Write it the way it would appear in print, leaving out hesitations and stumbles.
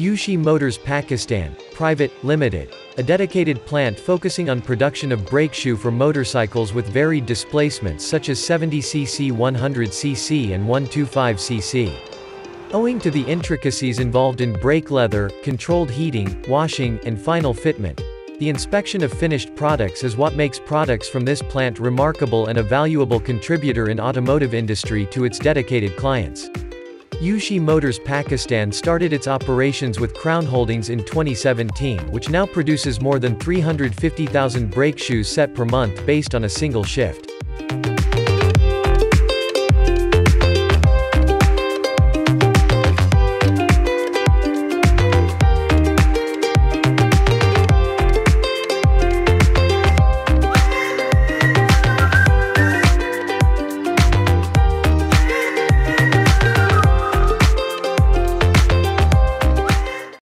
Yushi Motors Pakistan, Private, Limited. A dedicated plant focusing on production of brake shoe for motorcycles with varied displacements such as 70cc, 100cc and 125cc. Owing to the intricacies involved in brake leather, controlled heating, washing, and final fitment, the inspection of finished products is what makes products from this plant remarkable and a valuable contributor in automotive industry to its dedicated clients. Yushi Motors Pakistan started its operations with Crown Holdings in 2017, which now produces more than 350,000 brake shoes set per month based on a single shift.